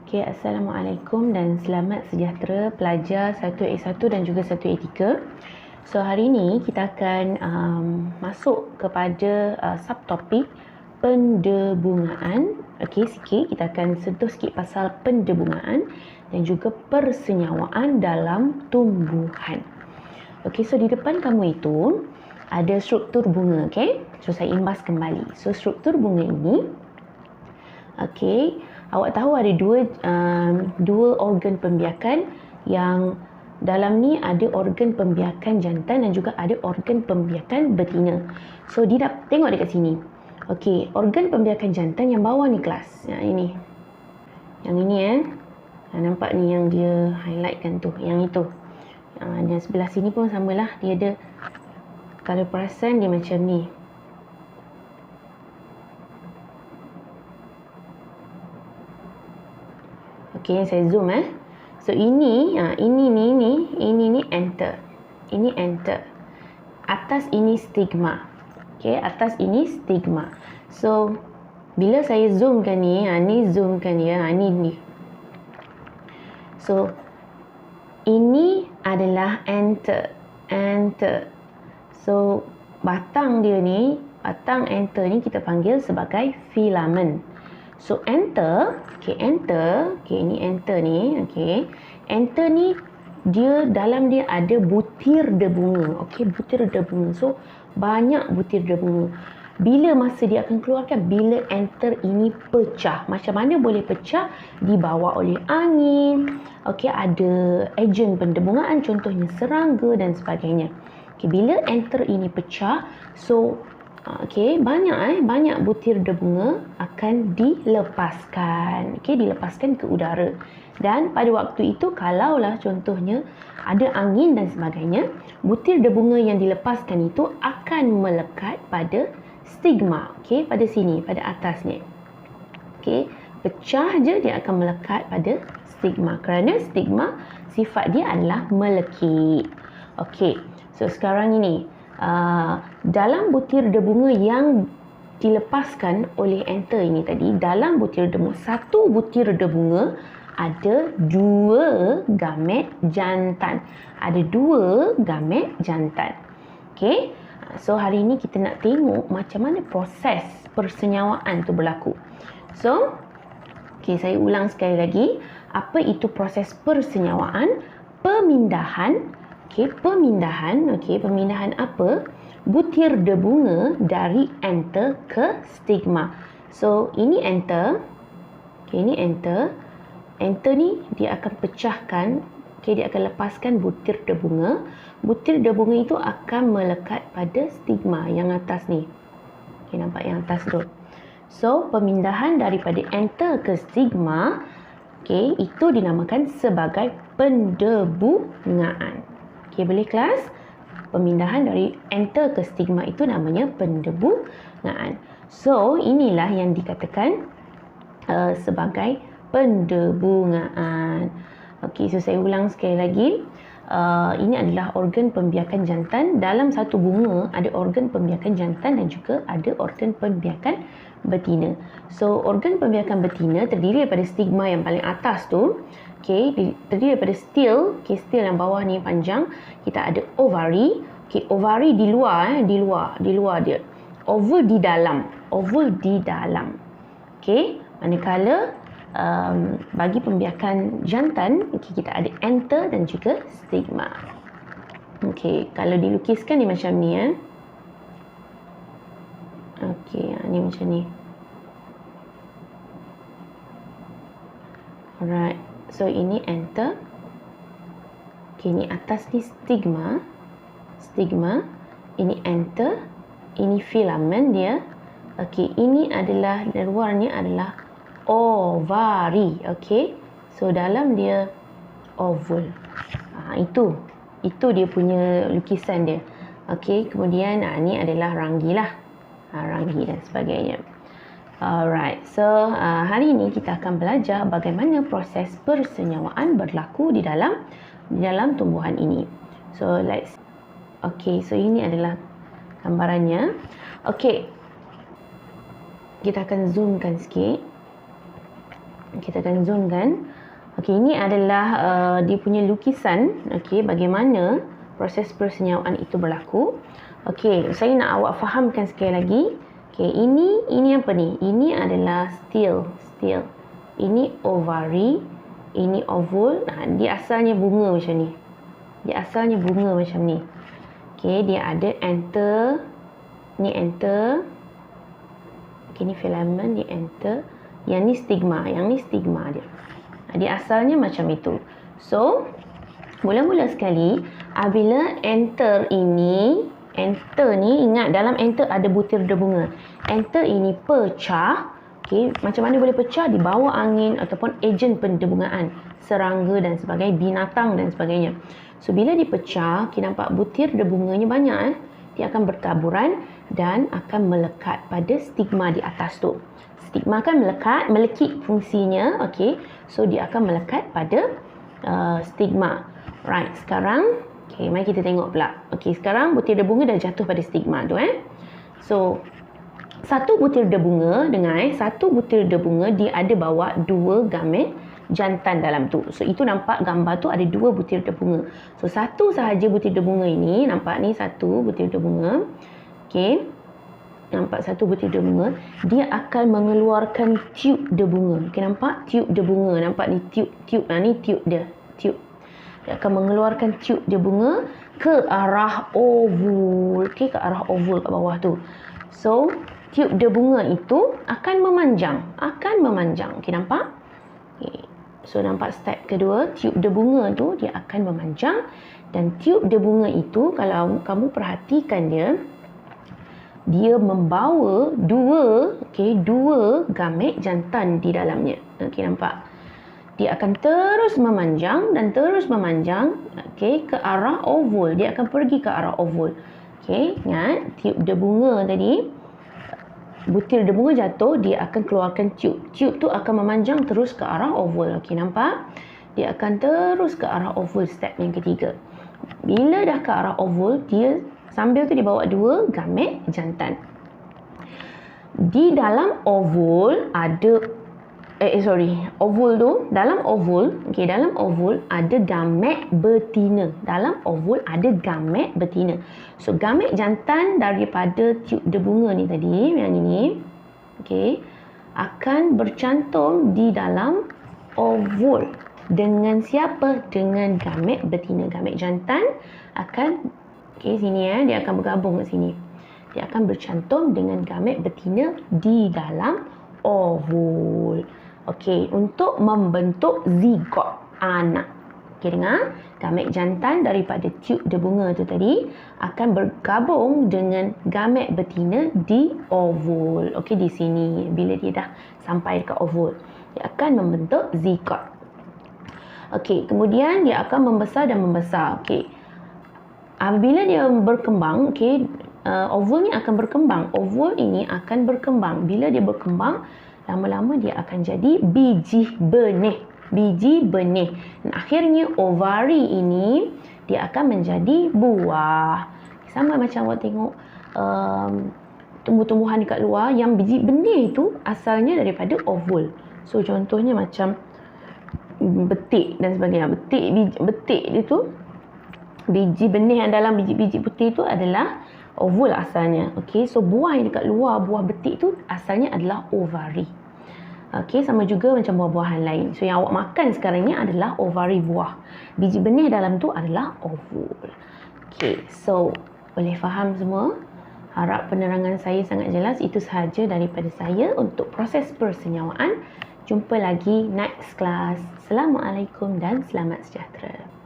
Okay, Assalamualaikum dan selamat sejahtera pelajar 1A1 dan juga 1A3. So, hari ini kita akan masuk kepada subtopik pendebungaan. Okay, sikit kita akan sentuh sikit pasal pendebungaan dan juga persenyawaan dalam tumbuhan. Okay, so di depan kamu itu ada struktur bunga. Okay, so saya imbas kembali. So, struktur bunga ini, okay, awak tahu ada dua organ pembiakan yang dalam ni ada organ pembiakan jantan dan juga ada organ pembiakan betina. So tengok dekat sini. Okey, organ pembiakan jantan yang bawah ni kelas. Yang ini. Yang ini nampak ni yang dia highlightkan tu, yang itu. Yang sebelah sini pun samalah, dia ada, kalau perasan dia macam ni. Okay, saya zoom So ini ni anther. Ini anther. Atas ini stigma. Okay, atas ini stigma. So bila saya zoomkan ni, ni zoomkan dia, ni. So ini adalah anther. So batang dia ni, batang anther ni kita panggil sebagai filamen. So anther, ini anther ni, anther ni dia dalam dia ada butir debunga, butir debunga. So banyak butir debunga. Bila masa dia akan keluarkan, bila anther ini pecah. Macam mana boleh pecah? Dibawa oleh angin. Ada ejen pendebungaan, contohnya serangga dan sebagainya. Bila anther ini pecah, so banyak butir debunga akan dilepaskan. Dilepaskan ke udara. Dan pada waktu itu, kalaulah contohnya ada angin dan sebagainya, butir debunga yang dilepaskan itu akan melekat pada stigma. Pada sini, pada atas ni. Pecah je dia akan melekat pada stigma. Kerana stigma sifat dia adalah melekit. So sekarang ini, dalam butir debunga yang dilepaskan oleh anther ini tadi, dalam butir debunga, satu butir debunga ada dua gamet jantan. Ada dua gamet jantan. So hari ini kita nak tengok macam mana proses persenyawaan tu berlaku. So, saya ulang sekali lagi. Apa itu proses persenyawaan? Pemindahan. Pemindahan apa? Butir debunga dari anther ke stigma. So, ini anther. Ini anther. Anther ni dia akan pecahkan, dia akan lepaskan butir debunga. Butir debunga itu akan melekat pada stigma yang atas ni. Nampak yang atas tu. So, pemindahan daripada anther ke stigma, itu dinamakan sebagai pendebungaan. Boleh kelas? Pemindahan dari anther ke stigma itu namanya pendebungaan. So, inilah yang dikatakan sebagai pendebungaan. So saya ulang sekali lagi. Ini adalah organ pembiakan jantan. Dalam satu bunga ada organ pembiakan jantan dan juga ada organ pembiakan betina. So organ pembiakan betina terdiri daripada stigma yang paling atas tu. Terdiri daripada stil. Stil yang bawah ni panjang. Kita ada ovari. Ovari di luar, di luar dia. Oval di dalam. Manakala bagi pembiakan jantan, kita ada anther dan juga stigma. Kalau dilukiskan dia macam ni ni macam ni. Alright. So ini anther. Ni atas ni stigma. Ini anther. Ini filamen dia. Ini adalah, luarnya adalah ovari. So dalam dia oval. Itu dia punya lukisan dia. Kemudian ni adalah ranggi lah. Ranggi dan sebagainya. Alright. So hari ini kita akan belajar bagaimana proses persenyawaan berlaku di dalam tumbuhan ini. So so ini adalah gambarannya. Kita akan zoomkan sikit. Kita akan zoom kan. Okey, ini adalah dia punya lukisan, okey, bagaimana proses persenyawaan itu berlaku. Okey, saya nak awak fahamkan sekali lagi. Okey, ini apa ni? Ini adalah stil. Ini ovary, ini ovule. Dia asalnya bunga macam ni. Okey, dia ada anther. Ni anther. Okey, ni filamen, ni anther. Yang ni stigma dia. Dia asalnya macam itu. So, mula-mula sekali, apabila anther ni, ingat dalam anther ada butir bunga. Anther ini pecah. Okey, macam mana boleh pecah? Di bawah angin ataupun ejen pendebungaan, serangga dan sebagainya, binatang dan sebagainya. So, bila dipecah, kita nampak butir debunganya banyak. Dia akan bertaburan dan akan melekat pada stigma di atas tu. Stigma akan melekit fungsinya. Okey, so dia akan melekat pada stigma. Right, sekarang, okey, mari kita tengok pula. Okey, sekarang butir debunga dah jatuh pada stigma tu. So, satu butir debunga, satu butir debunga dia ada bawa 2 gamet jantan dalam tu. So, itu nampak gambar tu ada 2 butir debunga. So, satu sahaja butir debunga ini, nampak ni satu butir debunga. Okey, nampak satu butir debunga, dia akan mengeluarkan tiub debunga. Okey, nampak tiub debunga, nampak ni tiub. Ni tiub dia, tiub. Dia akan mengeluarkan tiub debunga ke arah ovul. Okey, ke arah ovul kat bawah tu. So, tiub debunga itu akan memanjang. Okey, nampak? Okay. So, nampak step kedua, tiub debunga tu dia akan memanjang. Dan tiub debunga itu, kalau kamu perhatikan dia membawa 2 gamet jantan di dalamnya. Okey, nampak? Dia akan terus memanjang dan terus memanjang, okey, ke arah ovul. Dia akan pergi ke arah ovul. Okey, ingat tiub debunga tadi, butir debunga jatuh, dia akan keluarkan tiub. Tiub tu akan memanjang terus ke arah ovul. Okey, nampak? Dia akan terus ke arah ovul step yang ketiga. Bila dah ke arah ovul, dia sambil tu dibawa 2 gamet jantan. Di dalam ovul ada ovul tu, dalam ovul ada gamet betina. So, gamet jantan daripada tiub debunga ni tadi, yang ini, okey, akan bercantum di dalam ovul. Dengan siapa? Dengan gamet betina. Gamet jantan akan, okey, sini dia akan bergabung kat sini. Dia akan bercantum dengan gamet betina di dalam ovul. Okey, untuk membentuk zigot, anak. Okey, dengar? Gamet jantan daripada tiub debunga tu tadi akan bergabung dengan gamet betina di ovul. Okey, di sini bila dia dah sampai dekat ovul, dia akan membentuk zigot. Okey, kemudian dia akan membesar dan membesar. Okey, apabila dia berkembang, okey, ovul ni akan berkembang. Ovul ini akan berkembang. Bila dia berkembang, lama-lama dia akan jadi biji benih. Dan akhirnya ovary ini dia akan menjadi buah. Sama macam awak tengok tumbuh-tumbuhan dekat luar, yang biji benih itu asalnya daripada ovul. So, contohnya macam betik dan sebagainya. Betik itu, biji benih yang dalam biji-biji putih itu adalah ovul asalnya. Okey, so buah yang dekat luar, buah betik tu asalnya adalah ovary. Okey, sama juga macam buah-buahan lain. So, yang awak makan sekarang ni adalah ovary buah. Biji benih dalam tu adalah ovul. Okey, so boleh faham semua? Harap penerangan saya sangat jelas. Itu sahaja daripada saya untuk proses persenyawaan. Jumpa lagi next class. Assalamualaikum dan selamat sejahtera.